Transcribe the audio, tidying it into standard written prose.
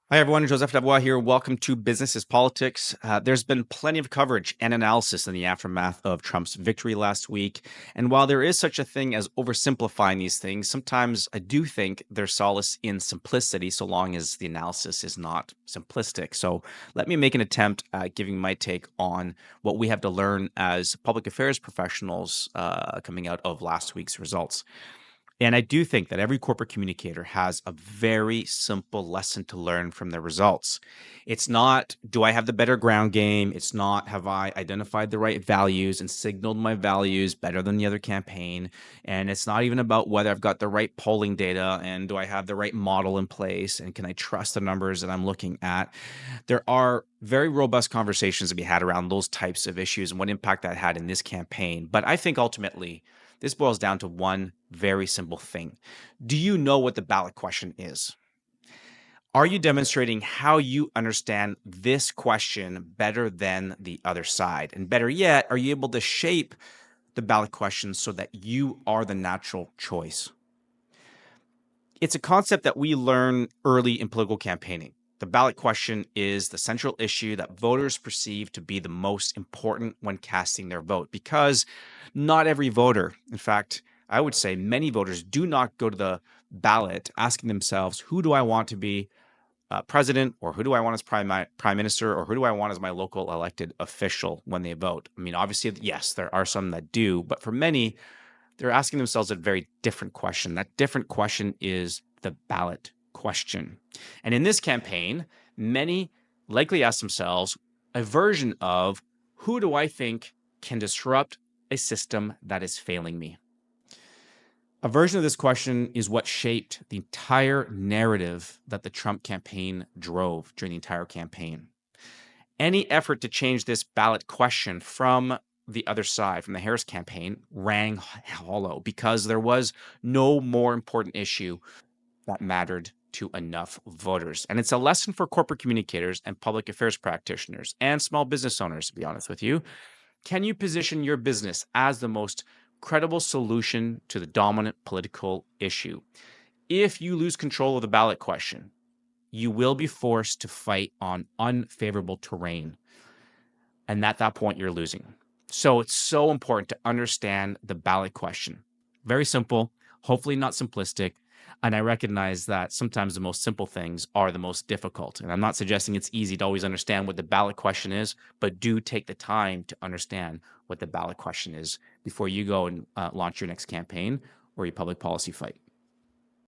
Hi, everyone. Joseph Lavoie here. Welcome to Business is Politics. There's been plenty of coverage and analysis in the aftermath of Trump's victory last week. And while there is such a thing as oversimplifying these things, sometimes I do think there's solace in simplicity, so long as the analysis is not simplistic. So let me make an attempt at giving my take on what we have to learn as public affairs professionals coming out of last week's results. And I do think that every corporate communicator has a very simple lesson to learn from their results. It's not, do I have the better ground game? It's not, have I identified the right values and signaled my values better than the other campaign? And it's not even about whether I've got the right polling data and do I have the right model in place and can I trust the numbers that I'm looking at? There are very robust conversations to be had around those types of issues and what impact that had in this campaign. But I think ultimately, this boils down to one very simple thing. Do you know what the ballot question is? Are you demonstrating how you understand this question better than the other side? And better yet, are you able to shape the ballot question so that you are the natural choice? It's a concept that we learn early in political campaigning. The ballot question is the central issue that voters perceive to be the most important when casting their vote because not every voter, in fact, I would say many voters do not go to the ballot asking themselves, who do I want to be president, or who do I want as prime minister, or who do I want as my local elected official when they vote? I mean, obviously, yes, there are some that do, but for many, they're asking themselves a very different question. That different question is the ballot question. And in this campaign, many likely ask themselves a version of, who do I think can disrupt a system that is failing me? A version of this question is what shaped the entire narrative that the Trump campaign drove during the entire campaign. Any effort to change this ballot question from the other side, from the Harris campaign, rang hollow because there was no more important issue that mattered to enough voters. And it's a lesson for corporate communicators and public affairs practitioners and small business owners, to be honest with you. Can you position your business as the most credible solution to the dominant political issue? If you lose control of the ballot question, you will be forced to fight on unfavorable terrain. And at that point, you're losing. So it's so important to understand the ballot question. Very simple, hopefully not simplistic. And I recognize that sometimes the most simple things are the most difficult. And I'm not suggesting it's easy to always understand what the ballot question is, but do take the time to understand what the ballot question is before you go and launch your next campaign or your public policy fight.